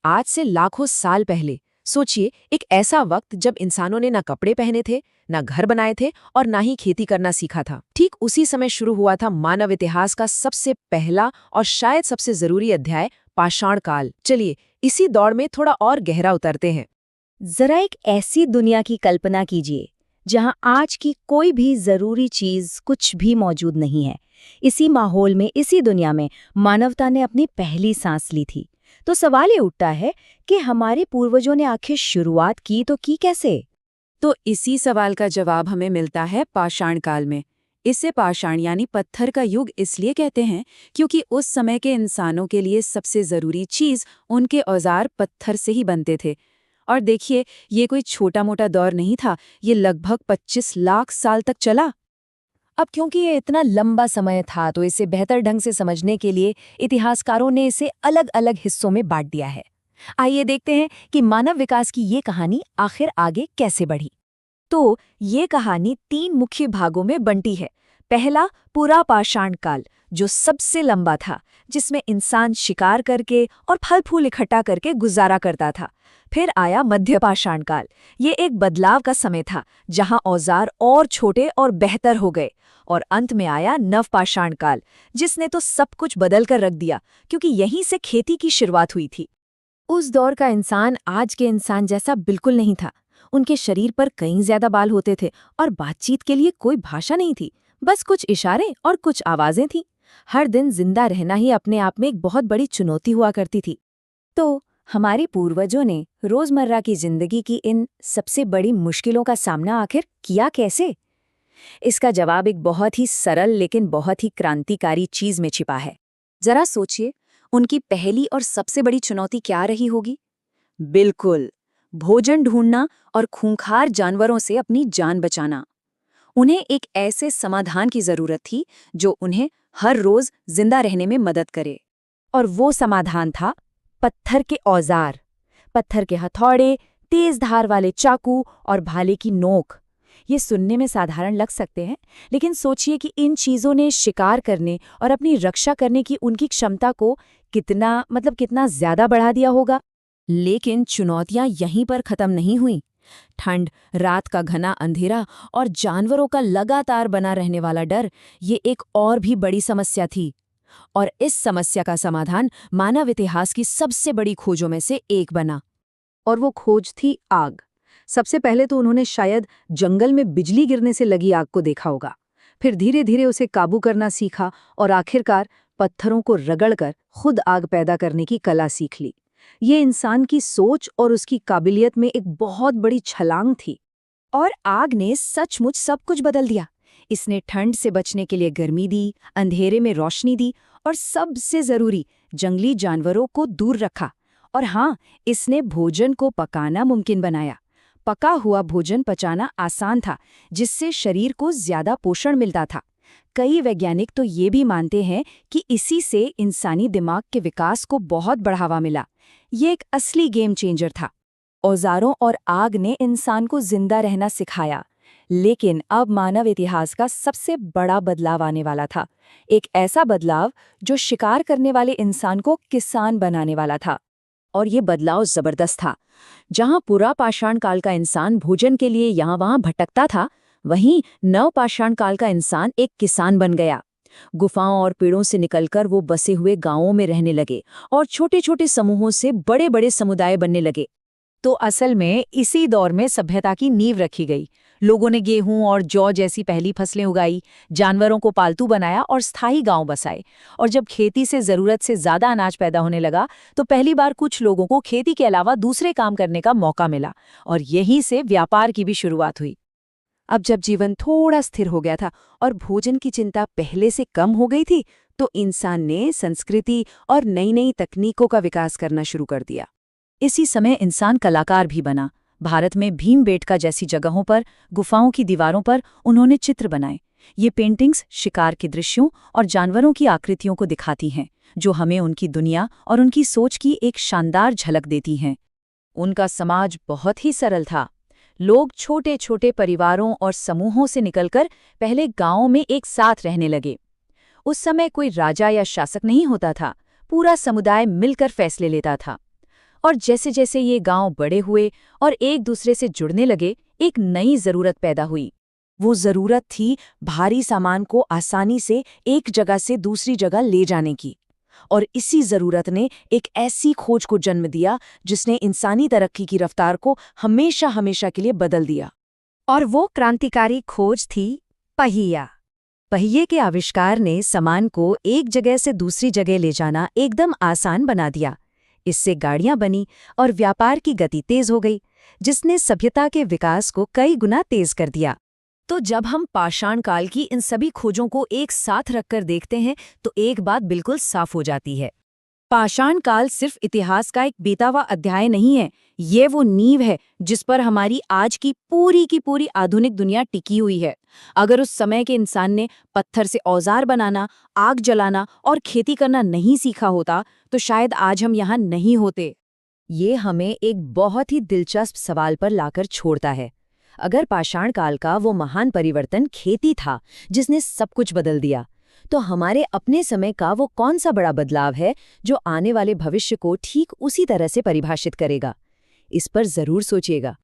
आज से लाखों साल पहले सोचिए, एक ऐसा वक्त जब इंसानों ने ना कपड़े पहने थे, ना घर बनाए थे और ना ही खेती करना सीखा था। ठीक उसी समय शुरू हुआ था मानव इतिहास का सबसे पहला और शायद सबसे जरूरी अध्याय, पाषाण काल। चलिए इसी दौड़ में थोड़ा और गहरा उतरते हैं। जरा एक ऐसी दुनिया की कल्पना कीजिए जहां आज की कोई भी जरूरी चीज कुछ भी मौजूद नहीं है। इसी माहौल में, इसी दुनिया में मानवता ने अपनी पहली सांस ली थी। तो सवाल ये उठता है कि हमारे पूर्वजों ने आखिर शुरुआत की तो की कैसे? तो इसी सवाल का जवाब हमें मिलता है पाषाण काल में। इसे पाषाण यानी पत्थर का युग इसलिए कहते हैं क्योंकि उस समय के इंसानों के लिए सबसे जरूरी चीज उनके औजार पत्थर से ही बनते थे। और देखिए, ये कोई छोटा मोटा दौर नहीं था, ये लगभग 25 लाख साल तक चला। अब क्योंकि ये इतना लंबा समय था तो इसे बेहतर ढंग से समझने के लिए इतिहासकारों ने इसे अलग अलग हिस्सों में बांट दिया है। आइए देखते हैं कि मानव विकास की ये कहानी आखिर आगे कैसे बढ़ी। तो ये कहानी 3 मुख्य भागों में बंटी है। पहला, पूरा पाषाण काल, जो सबसे लंबा था, जिसमें इंसान शिकार करके और फल फूल इकट्ठा करके गुजारा करता था। फिर आया मध्य पाषाण काल। ये एक बदलाव का समय था, जहां औजार और छोटे और बेहतर हो गए। और अंत में आया नव पाषाण काल, जिसने तो सब कुछ बदल कर रख दिया, क्योंकि यहीं से खेती की शुरुआत हुई थी। उस दौर का इंसान आज के इंसान जैसा बिल्कुल नहीं था। उनके शरीर पर कई ज्यादा बाल होते थे और बातचीत के लिए कोई भाषा नहीं थी, बस कुछ इशारे और कुछ आवाजें थीं। हर दिन जिंदा रहना ही अपने आप में एक बहुत बड़ी चुनौती हुआ करती थी। तो हमारे पूर्वजों ने रोजमर्रा की जिंदगी की इन सबसे बड़ी मुश्किलों का सामना आखिर किया कैसे? इसका जवाब एक बहुत ही सरल लेकिन बहुत ही क्रांतिकारी चीज में छिपा है। जरा सोचिए, उनकी पहली और सबसे बड़ी चुनौती क्या रही होगी? बिल्कुल, भोजन ढूंढना और खूंखार जानवरों से अपनी जान बचाना। उन्हें एक ऐसे समाधान की जरूरत थी जो उन्हें हर रोज जिंदा रहने में मदद करे। और वो समाधान था पत्थर के औजार, पत्थर के हथौड़े, तेज धार वाले चाकू और भाले की नोक। ये सुनने में साधारण लग सकते हैं, लेकिन सोचिए कि इन चीजों ने शिकार करने और अपनी रक्षा करने की उनकी क्षमता को कितना ज्यादा बढ़ा दिया होगा। लेकिन चुनौतियां यहीं पर खत्म नहीं हुईं। ठंड, रात का घना अंधेरा और जानवरों का लगातार बना रहने वाला डर, ये एक और भी बड़ी समस्या थी। और इस समस्या का समाधान मानव इतिहास की सबसे बड़ी खोजों में से एक बना। और वो खोज थी आग। सबसे पहले तो उन्होंने शायद जंगल में बिजली गिरने से लगी आग को देखा होगा। फिर धीरे धीरे उसे काबू करना सीखा और आखिरकार पत्थरों को रगड़कर खुद आग पैदा करने की कला सीख ली। ये इंसान की सोच और उसकी काबिलियत में एक बहुत बड़ी छलांग थी। और आग ने सचमुच सब कुछ बदल दिया। इसने ठंड से बचने के लिए गर्मी दी, अंधेरे में रोशनी दी और सबसे जरूरी, जंगली जानवरों को दूर रखा। और हाँ, इसने भोजन को पकाना मुमकिन बनाया। पका हुआ भोजन पचाना आसान था, जिससे शरीर को ज्यादा पोषण मिलता था। कई वैज्ञानिक तो ये भी मानते हैं कि इसी से इंसानी दिमाग के विकास को बहुत बढ़ावा मिला। ये एक असली गेम चेंजर था। औजारों और आग ने इंसान को जिंदा रहना सिखाया। लेकिन अब मानव इतिहास का सबसे बड़ा बदलाव आने वाला था। एक ऐसा बदलाव जो शिकार करने वाले इंसान को किसान बनाने वाला था। और ये बदलाव जबरदस्त था। जहां पूरा पाषाण काल का इंसान भोजन के लिए यहाँ वहां भटकता था, वहीं नव पाषाण काल का इंसान एक किसान बन गया। गुफाओं और पेड़ों से निकलकर वो बसे हुए गांवों में रहने लगे और छोटे छोटे समूहों से बड़े बड़े समुदाय बनने लगे। तो असल में इसी दौर में सभ्यता की नींव रखी गई। लोगों ने गेहूं और जौ जैसी पहली फसलें उगाई, जानवरों को पालतू बनाया और स्थायी गांव बसाए। और जब खेती से जरूरत से ज्यादा अनाज पैदा होने लगा, तो पहली बार कुछ लोगों को खेती के अलावा दूसरे काम करने का मौका मिला और यहीं से व्यापार की भी शुरुआत हुई। अब जब जीवन थोड़ा स्थिर हो गया था और भोजन की चिंता पहले से कम हो गई थी, तो इंसान ने संस्कृति और नई नई तकनीकों का विकास करना शुरू कर दिया। इसी समय इंसान कलाकार भी बना। भारत में भीमबेटका जैसी जगहों पर, गुफाओं की दीवारों पर उन्होंने चित्र बनाए। ये पेंटिंग्स शिकार के दृश्यों और जानवरों की आकृतियों को दिखाती हैं, जो हमें उनकी दुनिया और उनकी सोच की एक शानदार झलक देती हैं। उनका समाज बहुत ही सरल था। लोग छोटे छोटे परिवारों और समूहों से निकलकर पहले गांवों में एक साथ रहने लगे। उस समय कोई राजा या शासक नहीं होता था, पूरा समुदाय मिलकर फैसले लेता था। और जैसे जैसे ये गांव बड़े हुए और एक दूसरे से जुड़ने लगे, एक नई जरूरत पैदा हुई। वो जरूरत थी भारी सामान को आसानी से एक जगह से दूसरी जगह ले जाने की। और इसी जरूरत ने एक ऐसी खोज को जन्म दिया जिसने इंसानी तरक्की की रफ्तार को हमेशा हमेशा के लिए बदल दिया। और वो क्रांतिकारी खोज थी पहिया। पहिए के आविष्कार ने सामान को एक जगह से दूसरी जगह ले जाना एकदम आसान बना दिया। इससे गाड़ियां बनी और व्यापार की गति तेज हो गई, जिसने सभ्यता के विकास को कई गुना तेज कर दिया। तो जब हम पाषाण काल की इन सभी खोजों को एक साथ रखकर देखते हैं तो एक बात बिल्कुल साफ हो जाती है। पाषाण काल सिर्फ इतिहास का एक बीता हुआ अध्याय नहीं है, ये वो नींव है जिस पर हमारी आज की पूरी आधुनिक दुनिया टिकी हुई है। अगर उस समय के इंसान ने पत्थर से औजार बनाना, आग जलाना और खेती करना नहीं सीखा होता तो शायद आज हम यहाँ नहीं होते। ये हमें एक बहुत ही दिलचस्प सवाल पर लाकर छोड़ता है। अगर पाषाण काल का वो महान परिवर्तन खेती था जिसने सब कुछ बदल दिया, तो हमारे अपने समय का वो कौन सा बड़ा बदलाव है जो आने वाले भविष्य को ठीक उसी तरह से परिभाषित करेगा? इस पर जरूर सोचिएगा।